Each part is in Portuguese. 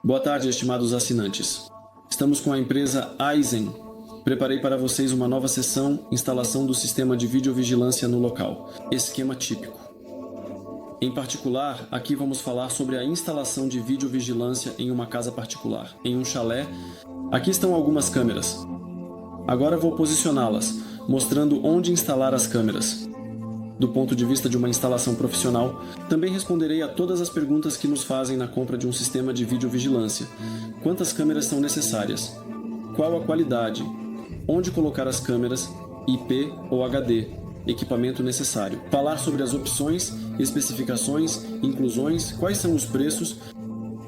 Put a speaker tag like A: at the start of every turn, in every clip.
A: Boa tarde, estimados assinantes. Estamos com a empresa Aizen. Preparei para vocês uma nova sessão, instalação do sistema de videovigilância no local. Esquema típico. Em particular, aqui vamos falar sobre a instalação de videovigilância em uma casa particular, em um chalé. Aqui estão algumas câmeras. Agora vou posicioná-las, mostrando onde instalar as câmeras. Do ponto de vista de uma instalação profissional, também responderei a todas as perguntas que nos fazem na compra de um sistema de videovigilância. Quantas câmeras são necessárias? Qual a qualidade? Onde colocar as câmeras? IP ou HD? Equipamento necessário. Falar sobre as opções, especificações, inclusões, quais são os preços,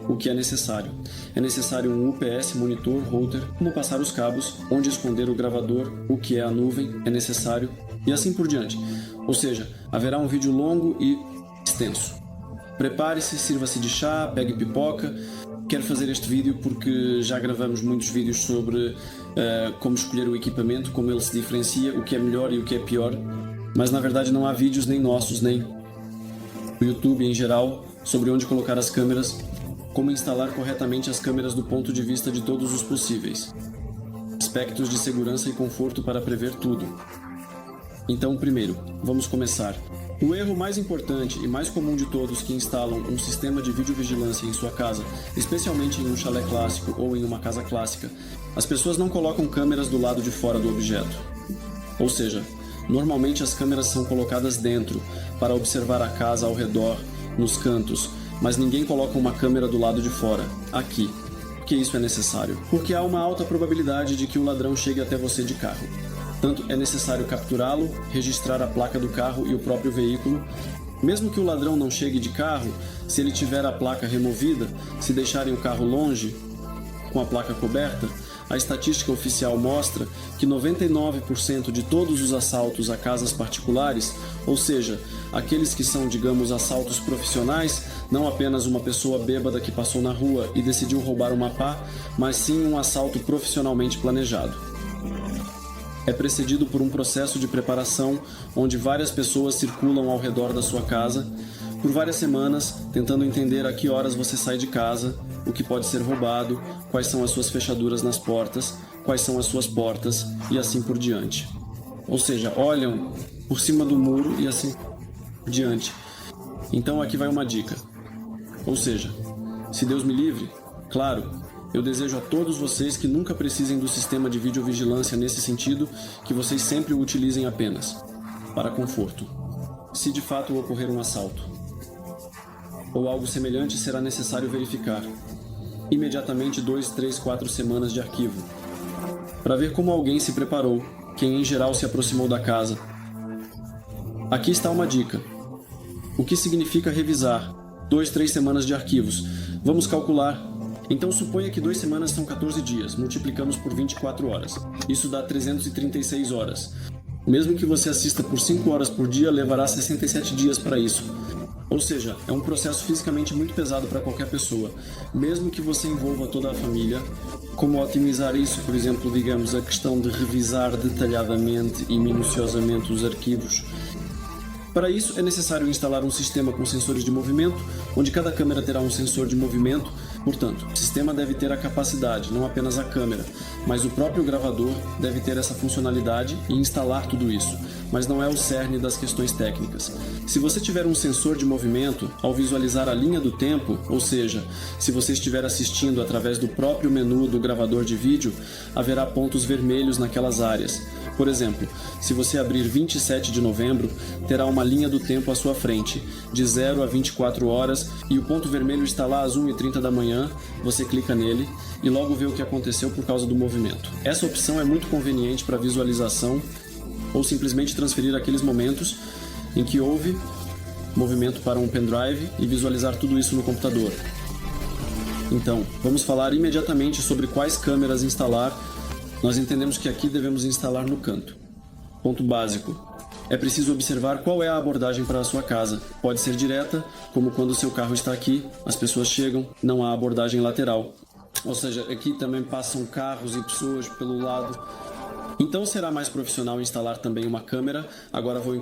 A: o que é necessário. É necessário um UPS, monitor, router, como passar os cabos, onde esconder o gravador, o que é a nuvem, é necessário, e assim por diante. Ou seja, haverá um vídeo longo e extenso. Prepare-se, sirva-se de chá, pegue pipoca. Quero fazer este vídeo porque já gravamos muitos vídeos sobre como escolher o equipamento, como ele se diferencia, o que é melhor e o que é pior. Mas na verdade não há vídeos nem nossos, nem do YouTube em geral, sobre onde colocar as câmeras, como instalar corretamente as câmeras do ponto de vista de todos os possíveis. Aspectos de segurança e conforto para prever tudo. Então, primeiro, vamos começar. O erro mais importante e mais comum de todos que instalam um sistema de videovigilância em sua casa, especialmente em um chalé clássico ou em uma casa clássica, as pessoas não colocam câmeras do lado de fora do objeto. Ou seja, normalmente as câmeras são colocadas dentro, para observar a casa ao redor, nos cantos, mas ninguém coloca uma câmera do lado de fora, aqui. Por que isso é necessário? Porque há uma alta probabilidade de que o ladrão chegue até você de carro. Tanto é necessário capturá-lo, registrar a placa do carro e o próprio veículo. Mesmo que o ladrão não chegue de carro, se ele tiver a placa removida, se deixarem o carro longe, com a placa coberta, a estatística oficial mostra que 99% de todos os assaltos a casas particulares, ou seja, aqueles que são, digamos, assaltos profissionais, não apenas uma pessoa bêbada que passou na rua e decidiu roubar uma pá, mas sim um assalto profissionalmente planejado. É precedido por um processo de preparação onde várias pessoas circulam ao redor da sua casa por várias semanas, tentando entender a que horas você sai de casa, o que pode ser roubado, quais são as suas fechaduras nas portas, quais são as suas portas e assim por diante. Ou seja, olham por cima do muro e assim por diante. Então aqui vai uma dica. Ou seja, se Deus me livre, claro, eu desejo a todos vocês que nunca precisem do sistema de videovigilância nesse sentido, que vocês sempre o utilizem apenas para conforto. Se de fato ocorrer um assalto ou algo semelhante, será necessário verificar imediatamente 2, 3, 4 semanas de arquivo para ver como alguém se preparou, quem em geral se aproximou da casa. Aqui está uma dica. O que significa revisar 2, 3 semanas de arquivos? Vamos calcular. Então suponha que 2 semanas são 14 dias, multiplicamos por 24 horas. Isso dá 336 horas. Mesmo que você assista por 5 horas por dia, levará 67 dias para isso. Ou seja, é um processo fisicamente muito pesado para qualquer pessoa. Mesmo que você envolva toda a família, como otimizar isso, por exemplo, digamos, a questão de revisar detalhadamente e minuciosamente os arquivos. Para isso, é necessário instalar um sistema com sensores de movimento, onde cada câmera terá um sensor de movimento. Portanto, o sistema deve ter a capacidade, não apenas a câmera, mas o próprio gravador deve ter essa funcionalidade e instalar tudo isso, mas não é o cerne das questões técnicas. Se você tiver um sensor de movimento, ao visualizar a linha do tempo, ou seja, se você estiver assistindo através do próprio menu do gravador de vídeo, haverá pontos vermelhos naquelas áreas. Por exemplo, se você abrir 27 de novembro, terá uma linha do tempo à sua frente, de 0 a 24 horas, e o ponto vermelho está lá às 1h30 da manhã, você clica nele e logo vê o que aconteceu por causa do movimento. Essa opção é muito conveniente para visualização ou simplesmente transferir aqueles momentos em que houve movimento para um pendrive e visualizar tudo isso no computador. Então, vamos falar imediatamente sobre quais câmeras instalar. Nós entendemos que aqui devemos instalar no canto. Ponto básico. É preciso observar qual é a abordagem para a sua casa. Pode ser direta, como quando o seu carro está aqui, as pessoas chegam, não há abordagem lateral. Ou seja, aqui também passam carros e pessoas pelo lado. Então será mais profissional instalar também uma câmera. Agora vou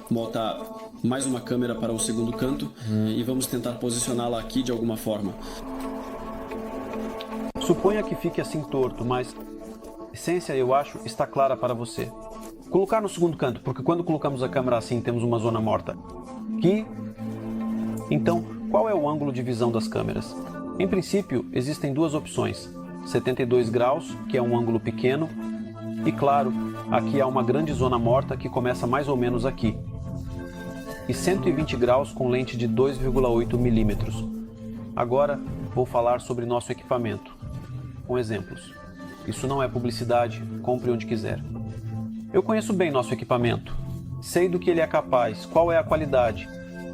A: botar mais uma câmera para o segundo canto e vamos tentar posicioná-la aqui de alguma forma.
B: Suponha que fique assim torto, mas a essência, eu acho, está clara para você. Colocar no segundo canto, porque quando colocamos a câmera assim, temos uma zona morta. Aqui. Então, qual é o ângulo de visão das câmeras? Em princípio, existem duas opções. 72 graus, que é um ângulo pequeno, e claro, aqui há uma grande zona morta que começa mais ou menos aqui. E 120 graus com lente de 2,8 milímetros. Agora, vou falar sobre nosso equipamento, com exemplos. Isso não é publicidade, compre onde quiser. Eu conheço bem nosso equipamento. Sei do que ele é capaz, qual é a qualidade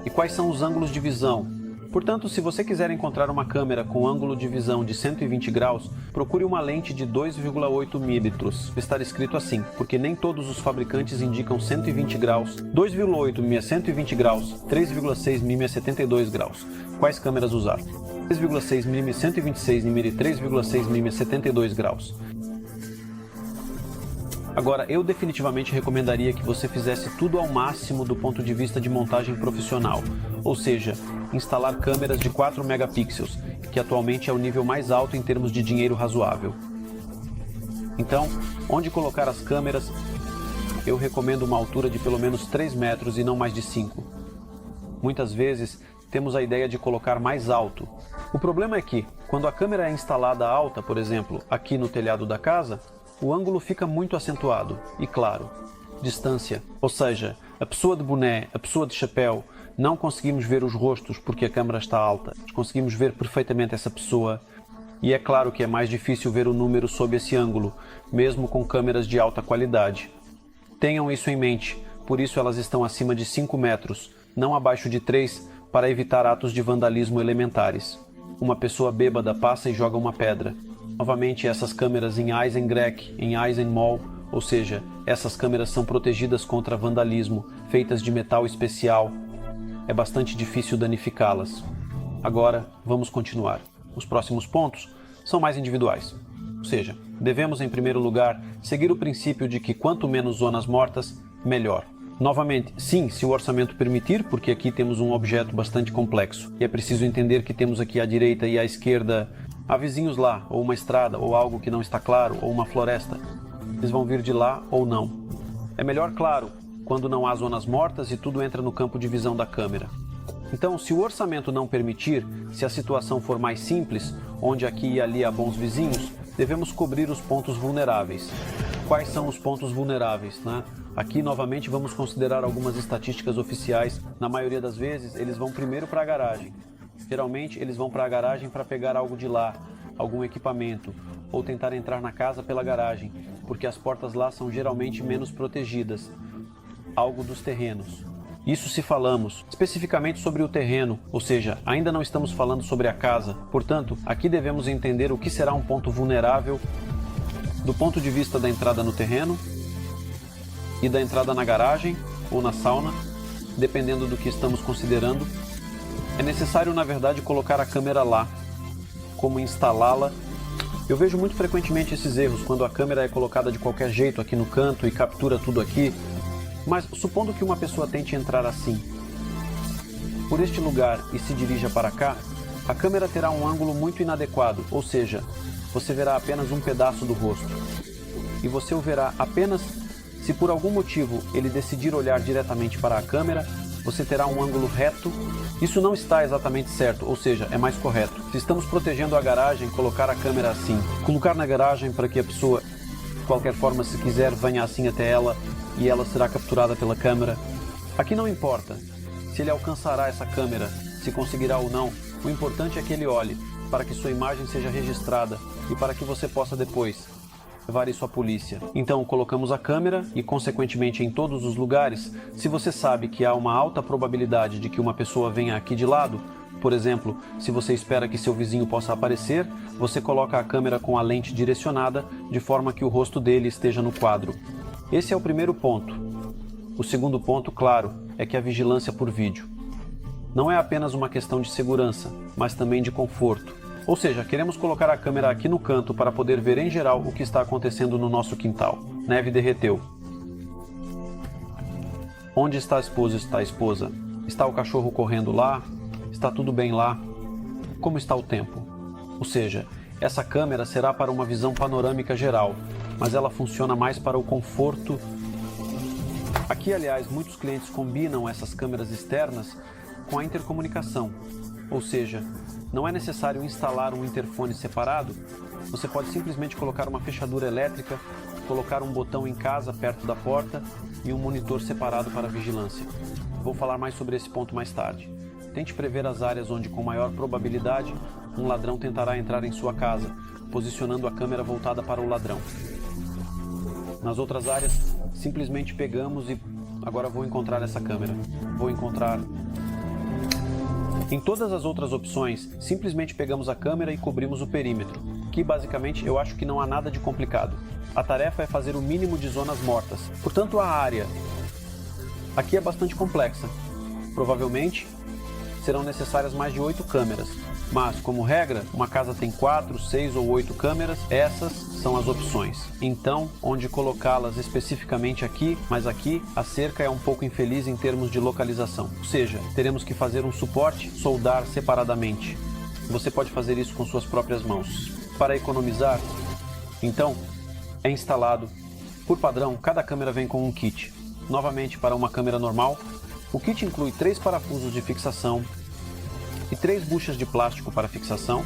B: e quais são os ângulos de visão. Portanto, se você quiser encontrar uma câmera com ângulo de visão de 120 graus, procure uma lente de 2,8 milímetros. Está escrito assim, porque nem todos os fabricantes indicam 120 graus, 2,8 mm é 120 graus, 3,6 mm é 72 graus. Quais câmeras usar? 3,6 mm 126 mm e 3,6 mm 72 graus. Agora, eu definitivamente recomendaria que você fizesse tudo ao máximo do ponto de vista de montagem profissional, ou seja, instalar câmeras de 4 megapixels, que atualmente é o nível mais alto em termos de dinheiro razoável. Então, onde colocar as câmeras? Eu recomendo uma altura de pelo menos 3 metros e não mais de 5. Muitas vezes, temos a ideia de colocar mais alto. O problema é que, quando a câmera é instalada alta, por exemplo, aqui no telhado da casa, o ângulo fica muito acentuado e, claro, distância. Ou seja, a pessoa de boné, a pessoa de chapéu, não conseguimos ver os rostos porque a câmera está alta. Conseguimos ver perfeitamente essa pessoa e é claro que é mais difícil ver o número sob esse ângulo, mesmo com câmeras de alta qualidade. Tenham isso em mente, por isso elas estão acima de 5 metros, não abaixo de 3, para evitar atos de vandalismo elementares. Uma pessoa bêbada passa e joga uma pedra. Novamente, essas câmeras em Eisengrek, em Eisenmol, ou seja, essas câmeras são protegidas contra vandalismo, feitas de metal especial. É bastante difícil danificá-las. Agora, vamos continuar. Os próximos pontos são mais individuais. Ou seja, devemos, em primeiro lugar, seguir o princípio de que quanto menos zonas mortas, melhor. Novamente, sim, se o orçamento permitir, porque aqui temos um objeto bastante complexo. E é preciso entender que temos aqui à direita e à esquerda há vizinhos lá, ou uma estrada, ou algo que não está claro, ou uma floresta. Eles vão vir de lá ou não. É melhor, claro, quando não há zonas mortas e tudo entra no campo de visão da câmera. Então, se o orçamento não permitir, se a situação for mais simples, onde aqui e ali há bons vizinhos, devemos cobrir os pontos vulneráveis. Quais são os pontos vulneráveis, né? Aqui, novamente, vamos considerar algumas estatísticas oficiais. Na maioria das vezes, eles vão primeiro para a garagem. Geralmente, eles vão para a garagem para pegar algo de lá, algum equipamento, ou tentar entrar na casa pela garagem, porque as portas lá são geralmente menos protegidas. Algo dos terrenos. Isso se falamos especificamente sobre o terreno, ou seja, ainda não estamos falando sobre a casa. Portanto, aqui devemos entender o que será um ponto vulnerável do ponto de vista da entrada no terreno e da entrada na garagem ou na sauna, dependendo do que estamos considerando. É necessário, na verdade, colocar a câmera lá. Como instalá-la? Eu vejo muito frequentemente esses erros quando a câmera é colocada de qualquer jeito aqui no canto e captura tudo aqui. Mas supondo que uma pessoa tente entrar assim, por este lugar e se dirija para cá, a câmera terá um ângulo muito inadequado, ou seja, você verá apenas um pedaço do rosto. E você o verá apenas se por algum motivo ele decidir olhar diretamente para a câmera, você terá um ângulo reto. Isso não está exatamente certo, ou seja, é mais correto. Se estamos protegendo a garagem, colocar a câmera assim. Colocar na garagem para que a pessoa, de qualquer forma, se quiser, venha assim até ela e ela será capturada pela câmera. Aqui não importa se ele alcançará essa câmera, se conseguirá ou não. O importante é que ele olhe, para que sua imagem seja registrada e para que você possa depois levar isso à polícia. Então, colocamos a câmera e, consequentemente, em todos os lugares, se você sabe que há uma alta probabilidade de que uma pessoa venha aqui de lado, por exemplo, se você espera que seu vizinho possa aparecer, você coloca a câmera com a lente direcionada, de forma que o rosto dele esteja no quadro. Esse é o primeiro ponto. O segundo ponto, claro, é que a vigilância por vídeo não é apenas uma questão de segurança, mas também de conforto. Ou seja, queremos colocar a câmera aqui no canto para poder ver em geral o que está acontecendo no nosso quintal. Neve derreteu. Onde está a esposa? Está a esposa. Está o cachorro correndo lá? Está tudo bem lá? Como está o tempo? Ou seja, Essa câmera será para uma visão panorâmica geral, mas ela funciona mais para o conforto. Aqui, aliás, muitos clientes combinam essas câmeras externas com a intercomunicação, ou seja, não é necessário instalar um interfone separado, você pode simplesmente colocar uma fechadura elétrica, colocar um botão em casa perto da porta e um monitor separado para vigilância. Vou falar mais sobre esse ponto mais tarde. Tente prever as áreas onde, com maior probabilidade, um ladrão tentará entrar em sua casa, posicionando a câmera voltada para o ladrão. Nas outras áreas, simplesmente pegamos e agora vou encontrar essa câmera. Vou encontrar... Em todas as outras opções, simplesmente pegamos a câmera e cobrimos o perímetro, que basicamente eu acho que não há nada de complicado. A tarefa é fazer o mínimo de zonas mortas. Portanto, a área aqui é bastante complexa. Provavelmente serão necessárias mais de 8 câmeras, mas, como regra, uma casa tem 4, 6 ou 8 câmeras, essas são as opções. Então, onde colocá-las especificamente aqui, mas aqui a cerca é um pouco infeliz em termos de localização, ou seja, teremos que fazer um suporte, soldar separadamente. Você pode fazer isso com suas próprias mãos. Para economizar, então, é instalado. Por padrão, cada câmera vem com um kit. Novamente, para uma câmera normal, o kit inclui 3 parafusos de fixação e 3 buchas de plástico para fixação.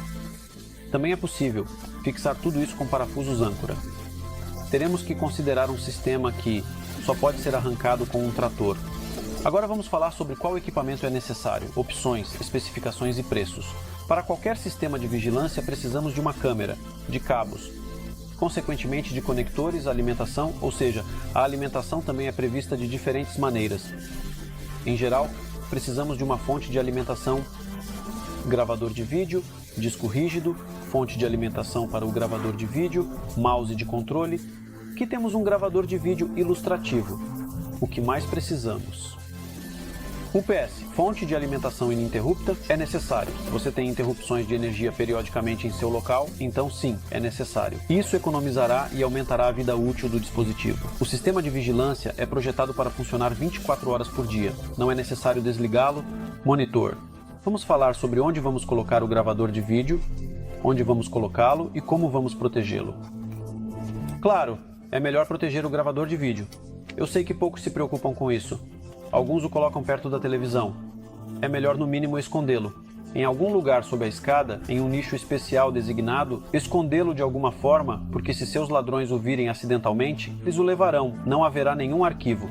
B: Também é possível fixar tudo isso com parafusos âncora. Teremos que considerar um sistema que só pode ser arrancado com um trator. Agora vamos falar sobre qual equipamento é necessário, opções, especificações e preços. Para qualquer sistema de vigilância precisamos de uma câmera, de cabos, consequentemente de conectores, alimentação, ou seja, a alimentação também é prevista de diferentes maneiras. Em geral, precisamos de uma fonte de alimentação, gravador de vídeo, disco rígido, fonte de alimentação para o gravador de vídeo, mouse de controle. Aqui temos um gravador de vídeo ilustrativo. O que mais precisamos? UPS, fonte de alimentação ininterrupta, é necessário. Você tem interrupções de energia periodicamente em seu local, então sim, é necessário. Isso economizará e aumentará a vida útil do dispositivo. O sistema de vigilância é projetado para funcionar 24 horas por dia. Não é necessário desligá-lo. Monitor. Vamos falar sobre onde vamos colocar o gravador de vídeo, onde vamos colocá-lo e como vamos protegê-lo. Claro, é melhor proteger o gravador de vídeo. Eu sei que poucos se preocupam com isso. Alguns o colocam perto da televisão. É melhor no mínimo escondê-lo. Em algum lugar sob a escada, em um nicho especial designado, escondê-lo de alguma forma, porque se seus ladrões o virem acidentalmente, eles o levarão, não haverá nenhum arquivo.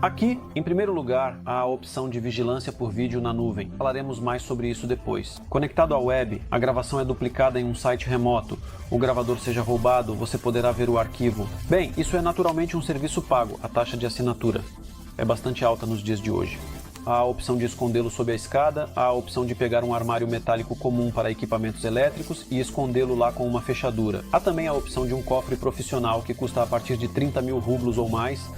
B: Aqui, em primeiro lugar, há a opção de vigilância por vídeo na nuvem. Falaremos mais sobre isso depois. Conectado à web, a gravação é duplicada em um site remoto. O gravador seja roubado, você poderá ver o arquivo. Bem, isso é naturalmente um serviço pago, a taxa de assinatura é bastante alta nos dias de hoje. Há a opção de escondê-lo sob a escada, há a opção de pegar um armário metálico comum para equipamentos elétricos e escondê-lo lá com uma fechadura. Há também a opção de um cofre profissional que custa a partir de 30 mil rublos ou mais.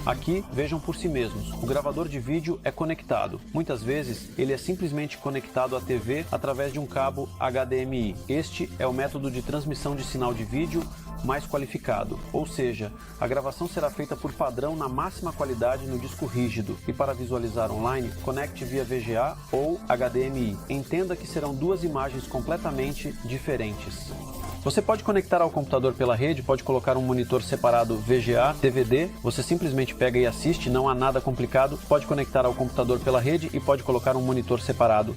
B: Aqui, vejam por si mesmos, o gravador de vídeo é conectado. Muitas vezes, ele é simplesmente conectado à TV através de um cabo HDMI. Este é o método de transmissão de sinal de vídeo mais qualificado, ou seja, a gravação será feita por padrão na máxima qualidade no disco rígido e para visualizar online, conecte via VGA ou HDMI. Entenda que serão duas imagens completamente diferentes. Você pode conectar ao computador pela rede, pode colocar um monitor separado VGA, DVD, você simplesmente pega e assiste, não há nada complicado, pode conectar ao computador pela rede e pode colocar um monitor separado.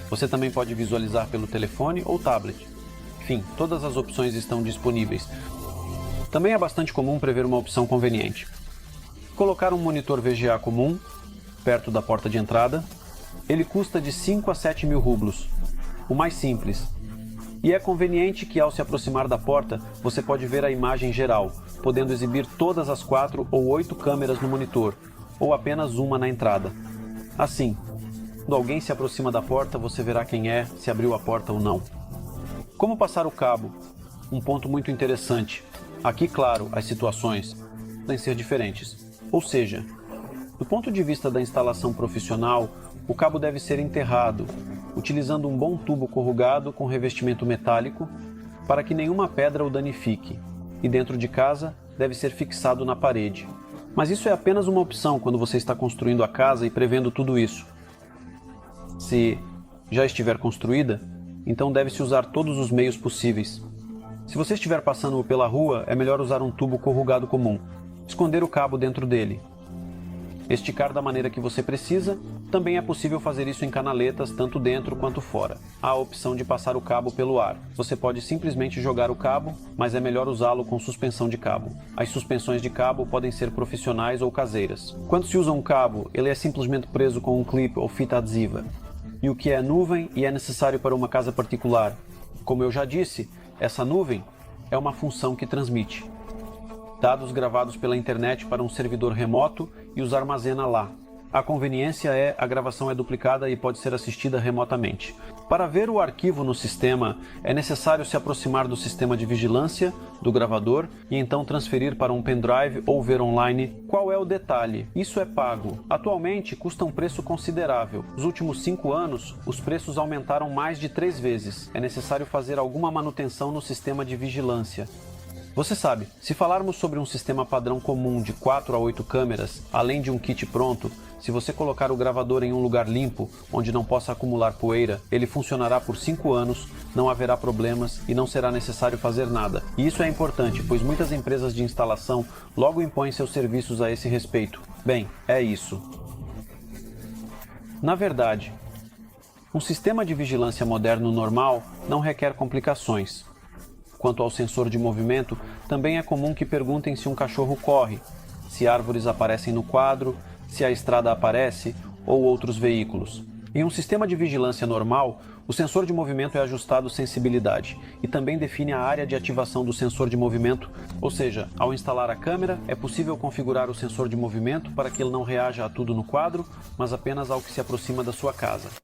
B: Você também pode visualizar pelo telefone ou tablet. Enfim, todas as opções estão disponíveis. Também é bastante comum prever uma opção conveniente. Colocar um monitor VGA comum, perto da porta de entrada. Ele custa de 5 a 7 mil rublos, o mais simples. E é conveniente que ao se aproximar da porta, você pode ver a imagem geral, podendo exibir todas as 4 ou 8 câmeras no monitor, ou apenas uma na entrada. Assim, quando alguém se aproxima da porta, você verá quem é, se abriu a porta ou não. Como passar o cabo? Um ponto muito interessante. Aqui, claro, as situações podem ser diferentes. Ou seja, do ponto de vista da instalação profissional, o cabo deve ser enterrado, utilizando um bom tubo corrugado com revestimento metálico para que nenhuma pedra o danifique. E dentro de casa, deve ser fixado na parede. Mas isso é apenas uma opção quando você está construindo a casa e prevendo tudo isso. Se já estiver construída, então deve-se usar todos os meios possíveis. Se você estiver passando pela rua, é melhor usar um tubo corrugado comum, esconder o cabo dentro dele. Esticar da maneira que você precisa, também é possível fazer isso em canaletas, tanto dentro quanto fora. Há a opção de passar o cabo pelo ar. Você pode simplesmente jogar o cabo, mas é melhor usá-lo com suspensão de cabo. As suspensões de cabo podem ser profissionais ou caseiras. Quando se usa um cabo, ele é simplesmente preso com um clipe ou fita adesiva. E o que é nuvem e é necessário para uma casa particular? Como eu já disse, essa nuvem é uma função que transmite dados gravados pela internet para um servidor remoto e os armazena lá. A conveniência é a gravação é duplicada e pode ser assistida remotamente. Para ver o arquivo no sistema, é necessário se aproximar do sistema de vigilância, do gravador, e então transferir para um pendrive ou ver online. Qual é o detalhe? Isso é pago. Atualmente, custa um preço considerável. Nos últimos 5 anos, os preços aumentaram mais de 3 vezes. É necessário fazer alguma manutenção no sistema de vigilância. Você sabe, se falarmos sobre um sistema padrão comum de 4 a 8 câmeras, além de um kit pronto, se você colocar o gravador em um lugar limpo, onde não possa acumular poeira, ele funcionará por 5 anos, não haverá problemas e não será necessário fazer nada. E isso é importante, pois muitas empresas de instalação logo impõem seus serviços a esse respeito. Bem, é isso. Na verdade, um sistema de vigilância moderno normal não requer complicações. Quanto ao sensor de movimento, também é comum que perguntem se um cachorro corre, se árvores aparecem no quadro, se a estrada aparece ou outros veículos. Em um sistema de vigilância normal, o sensor de movimento é ajustado sensibilidade e também define a área de ativação do sensor de movimento, ou seja, ao instalar a câmera, é possível configurar o sensor de movimento para que ele não reaja a tudo no quadro, mas apenas ao que se aproxima da sua casa.